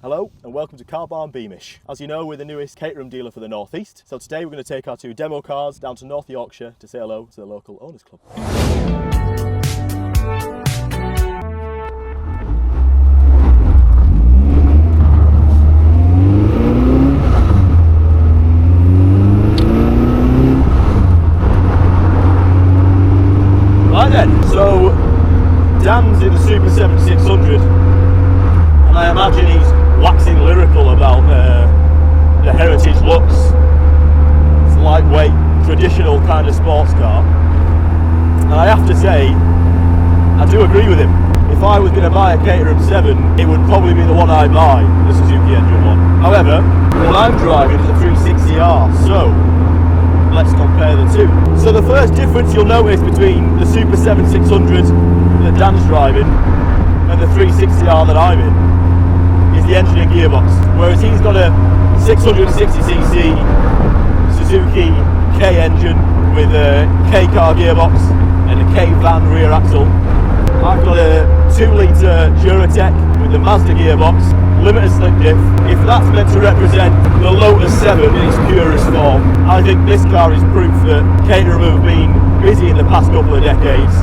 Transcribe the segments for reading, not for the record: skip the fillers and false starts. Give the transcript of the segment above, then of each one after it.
Hello and welcome to Car Barn Beamish. As you know, we're the newest Caterham dealer for the North East, so today we're going to take our two demo cars down to North Yorkshire to say hello to the local owners club. Right then, so Dan's in the Super 7 600 and I imagine he's waxing lyrical about the heritage looks. It's a lightweight, traditional kind of sports car. And I have to say, I do agree with him. If I was going to buy a Caterham 7, it would probably be the one I'd buy, the Suzuki engine one. However, what I'm driving is a 360R, so let's compare the two. So the first difference you'll notice between the Super 7 600 that Dan's driving and the 360R that I'm in is the engine and gearbox. Whereas he's got a 660cc Suzuki K engine with a K car gearbox and a K van rear axle. I've got a 2-litre Duratec with the Mazda gearbox, limited slick diff. If that's meant to represent the Lotus 7 in its purest form, I think this car is proof that Caterham have been busy in the past couple of decades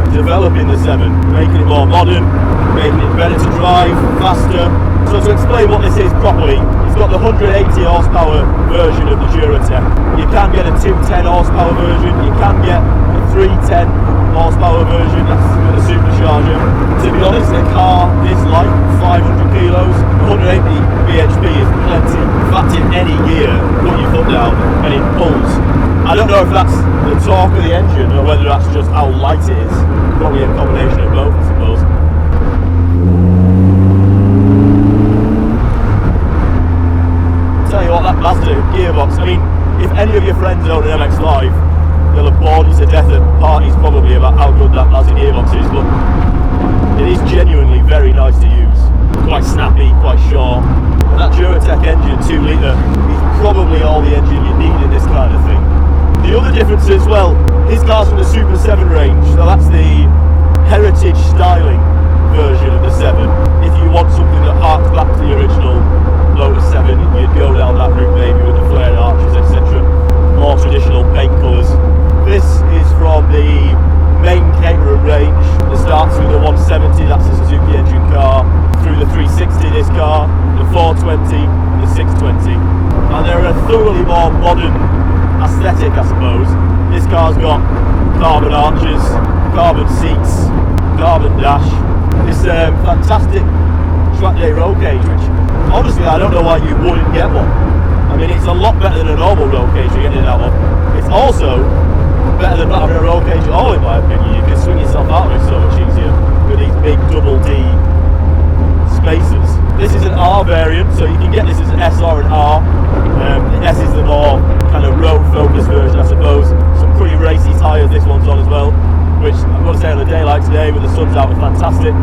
developing the 7, making it more modern, making it better to drive, faster. So to explain what this is properly, it's got the 180 horsepower version of the Duratec. You can get a 210 horsepower version, you can get a 310 horsepower version, that's with a supercharger. To be honest, a car this light, 500 kilos, 180 bhp is plenty. In fact, in any gear, put your foot down and it pulls. I don't know if that's the torque of the engine or whether that's just how light it is. Probably a combination of both, I suppose. Tell you what, that Mazda gearbox, I mean, if any of your friends own an MX-5, they'll have bored you to death at parties probably about how good that Mazda gearbox is, but it is genuinely very nice to use. Quite snappy, quite short. And that Duratec engine, 2-litre, is probably all the engine you need in this kind of thing. The other difference as well, his car's from the Super 7 range, so that's the heritage styling version of the 7. If you want something that harks back to the original Lotus 7, you'd go down that route maybe with the flared arches, etc. More traditional paint colours. This is from the main Caterham range that starts with the 170, that's the Suzuki engine car, through the 360 this car, the 420, the 620. And they're a thoroughly more modern aesthetic, I suppose. This car's got carbon arches, carbon seats, carbon dash, this fantastic track day roll cage, which honestly I don't know why you wouldn't get one. I mean, it's a lot better than a normal roll cage you're getting in that one. It's also better than not having a roll cage at all, in my opinion. You can swing yourself out of it so much easier with these big double D spacers. This is an R variant, so you can get this as an S or an R. The S is the more kind of road focused version, I suppose. Some pretty racy tyres this one's on as well, which I've got to say on a day like today when the sun's out is fantastic.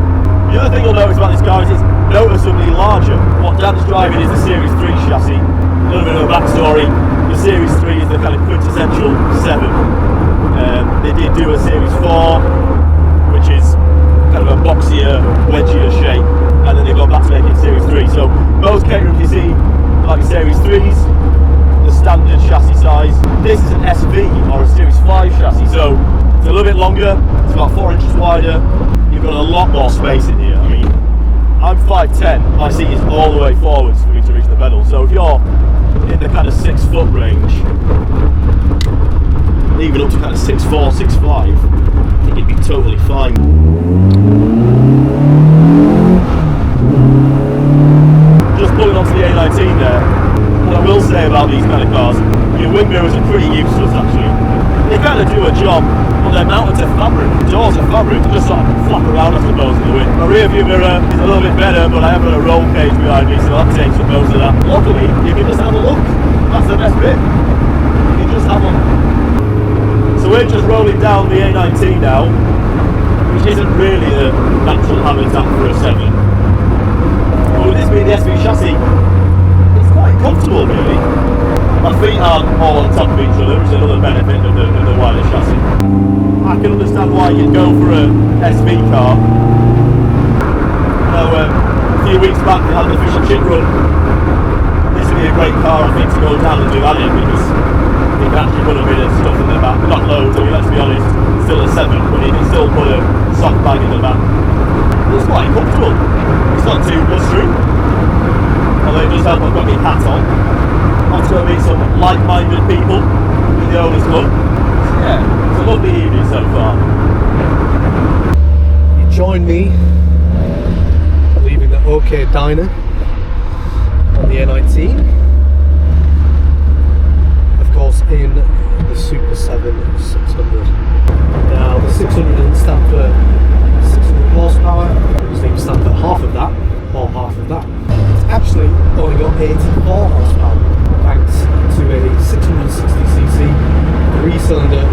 The other thing you'll notice about this car is it's noticeably larger. What Dan's driving is a Series 3 chassis. A little bit of a backstory. The Series 3 is the kind of quintessential 7. They did do a Series 4, which is kind of a boxier, wedgier shape, and then they got back to making Series 3. So most Caterham you see, like Series 3s, the standard chassis size. This is an SV or a Series 5 chassis, so it's a little bit longer, it's about 4 inches wider, you've got a lot more space in here. I mean, I'm 5'10", my seat is all the way forwards for me to reach the pedal, so if you're in the kind of 6 foot range, even up to kind of 6'4", 6'5", I think it'd be totally fine. Just pulling onto the A19 there, what I will say about these kind of cars, your wing mirrors are pretty useless actually. They kind of do a job, but they're mounted to fabric. The doors are fabric, they just sort of flap around I suppose in the wind. My rear view mirror is a little bit better, but I have got a roll cage behind me, so that takes up most of that. Luckily, you can just have a look. That's the best bit. You can just have a look. So we're just rolling down the A19 now, which isn't really a natural habitat for a 7. But with this being the SV chassis, it's quite comfortable really. My feet aren't all on top of each other, which is another benefit of the wider chassis. I can understand why you'd go for a SV car. few weeks back they had an official chit run. This would be a great car, I think, to go down and do that in, because you can actually put a bit of stuff in the back. Not loads, I mean, let's be honest, it's still a 7, but you can still put a soft bag in the back. It's quite comfortable. It's not too blustering, although it does help I've got my hat on. I'm going to meet some like-minded people in the owners club. So yeah, it's a lovely evening so far. You join me leaving the OK Diner on the A19. Of course, in the Super 7 600. Now, the 600 stand for 600 horsepower. It doesn't even stand for half of that, or half of that. It's actually only got 84 horsepower, thanks to a 660cc 3-cylinder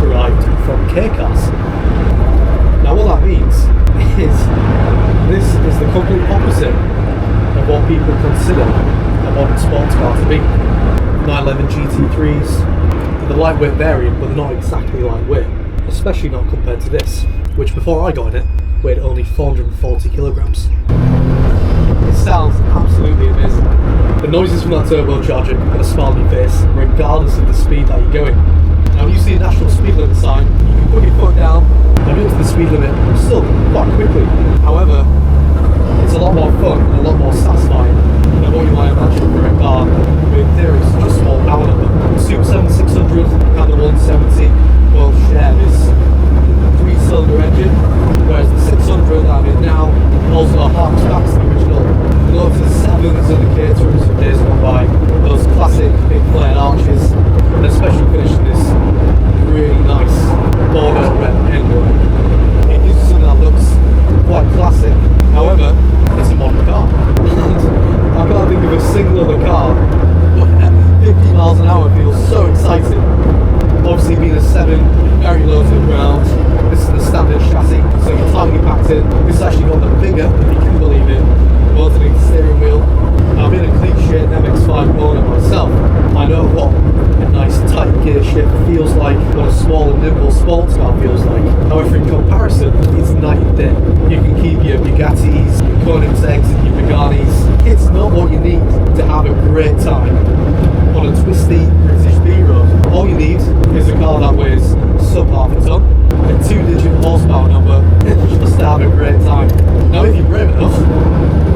derived from K-Cars. Now, what that means is this is the complete opposite of what people consider a modern sports car to be. 911 GT3s, the lightweight variant, but they're not exactly lightweight, especially not compared to this, which before I got in it weighed only 440 kilograms. It sounds absolutely amazing. The noises from that turbocharger put a smile on your face, regardless of the speed that you're going. Now, when you see a national speed limit sign, you can put your foot down and go to the speed limit still quite quickly. However, it's a lot more fun and a lot more satisfying than what you might imagine for a car with, in theory, such a small power number. The Super 7 600 and the 170 will share this 3-cylinder engine, whereas the 600 that I'm in now also harks back to the original Lotus Sevens and the Caterhams from days gone by. Those classic big flared arches, and especially finishing this really nice Bordeaux red paintwork. It gives you something that looks quite classic. However, it's a modern car. And I can't think of a single other car where 50 miles an hour feels so exciting. Obviously, being a 7, very low to the ground. This is the standard chassis, so you're tightly packed in. This has actually got the bigger, if you can believe it, alternating steering wheel. Now, being a clean-shaped MX-5 owner myself, I know what a nice tight gear shift feels like, what a small and nimble sports car feels like. However, in comparison, it's night and day. You can keep your Bugattis, your Koenigsegg's and your Pagani's. It's not what you need to have a great time on a twisty British B road. All you need is a car that weighs sub half a ton, a 2-digit horsepower number, just to have a great time. Now, if you're brave enough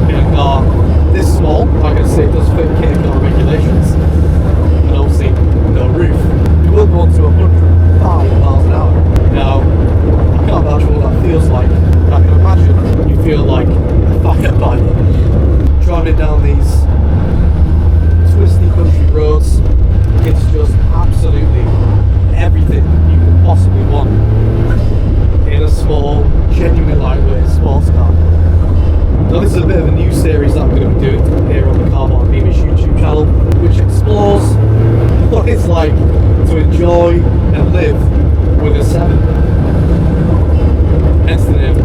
in a car this small, like I say, it does fit K-car regulations, and obviously no roof, you will go on to 105 miles an hour. Now, I can't imagine what that feels like. I can imagine you feel like a firefighter driving down these twisty country roads. It's just absolutely everything you could possibly want in a small, genuinely lightweight sports car. Now, this is a bit of a new series that I'm going to be doing here on the Car Barn Beamish YouTube channel, which explores what it's like to enjoy and live with a 7. Hence the name,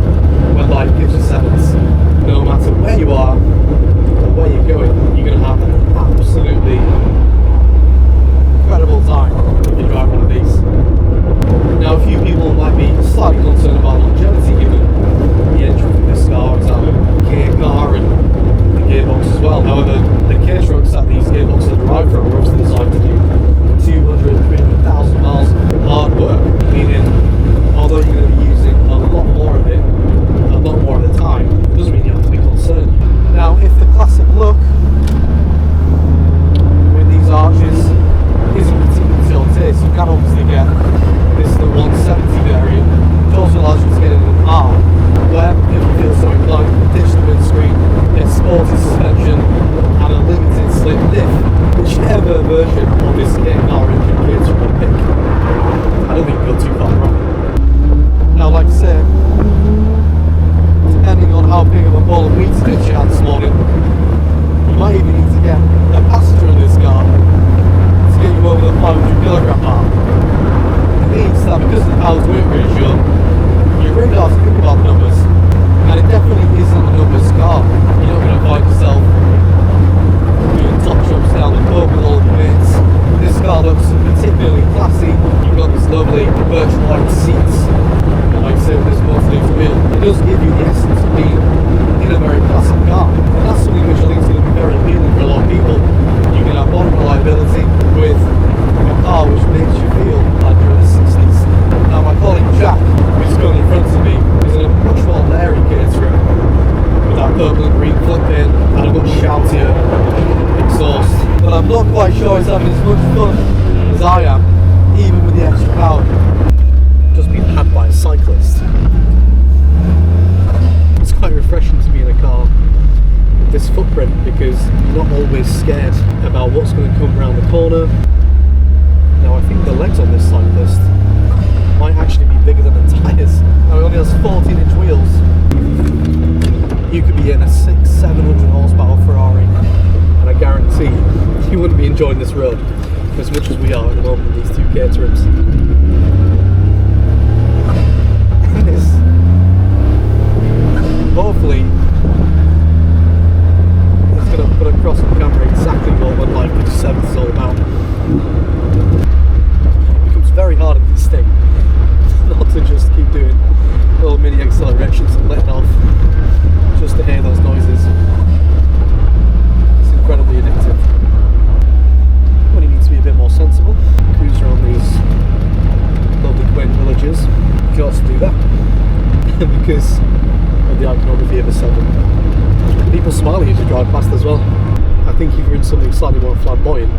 when life gives you 7s. No matter where you are or where you're going, you're going to have an absolutely incredible time if you drive one of these. Now, a few people might be slightly concerned about longevity given the engine for this car is out of K-car and the gearbox as well. However, the K-trucks that these gearboxes are derived from are obviously designed to do 200,000-300,000 miles hard work, meaning although you're going to be using a lot more of it, a lot more of the time, it doesn't mean you have to be concerned. Now, if the classic look with these arches isn't particularly to your taste, you can obviously get this is the 170 variant, which also allows you to get in an R, where if you feel so inclined, ditch the windscreen, get sporty suspension, and a limited slip diff, whichever version of this K-car engine kids will pick. I don't think you go too far wrong. Now, like I say, depending on how big of a bowl of wheat you had this morning, quite sure it's having as much fun as I am, even with the extra power. Just being had by a cyclist. It's quite refreshing to be in a car with this footprint because you're not always scared about what's going to come around the corner. Now I think the legs on this cyclist might actually be bigger than the tyres. Now it only has 14-inch wheels. You could be in a 600-700 horsepower Ferrari, and I guarantee you wouldn't be enjoying this road as much as we are at the moment with these two Caterhams. Hopefully it's going to put across on camera exactly what one like the Sevens is all about. It becomes very hard in this thing not to just keep doing little mini accelerations and letting off just to hear those noises. It's incredibly addictive. When you need to be a bit more sensible, cruise around these lovely quaint villages, you can also do that because of the iconography of a Seven. People smile at you as you drive past as well. I think if you're in something slightly more flamboyant,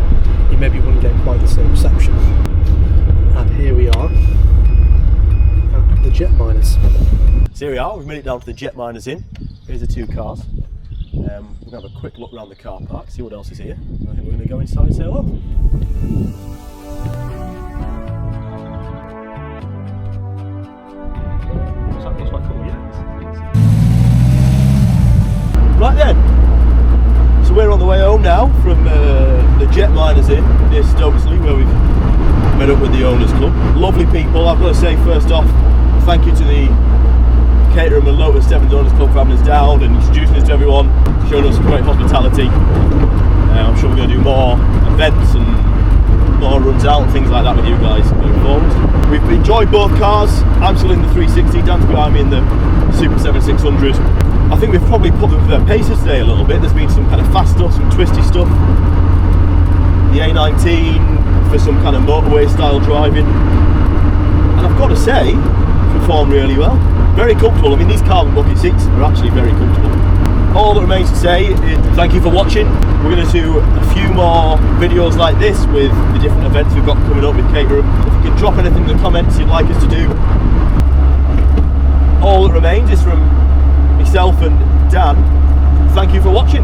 you maybe wouldn't get quite the same reception. And here we are at the Jet Miners. So here we are, we've made it down to the Jet Miners Inn. Here's the two cars. We're going to have a quick look around the car park, see what else is here. I think we're going to go inside and say hello. That's quite cool, yeah. Right then, so we're on the way home now from the Jet Miners Inn near Stokesley, where we've met up with the Owners Club. Lovely people. I've got to say first off, thank you to the Caterham and Lotus Sevens Owners Club for having us down and introducing us to everyone, showing us some great hospitality. I'm sure we're going to do more events and more runs out and things like that with you guys going forward. We've enjoyed both cars. I'm still in the 360, Dan's behind me in the Super 7 600. I think we've probably put them for their paces today a little bit. There's been some kind of fast stuff, some twisty stuff. The A19 for some kind of motorway style driving. And I've got to say, performed really well. Very comfortable. I mean, these carbon bucket seats are actually very comfortable. All that remains to say is thank you for watching. We're going to do a few more videos like this with the different events we've got coming up with Caterham. If you can drop anything in the comments you'd like us to do. All that remains is from myself and Dan. Thank you for watching.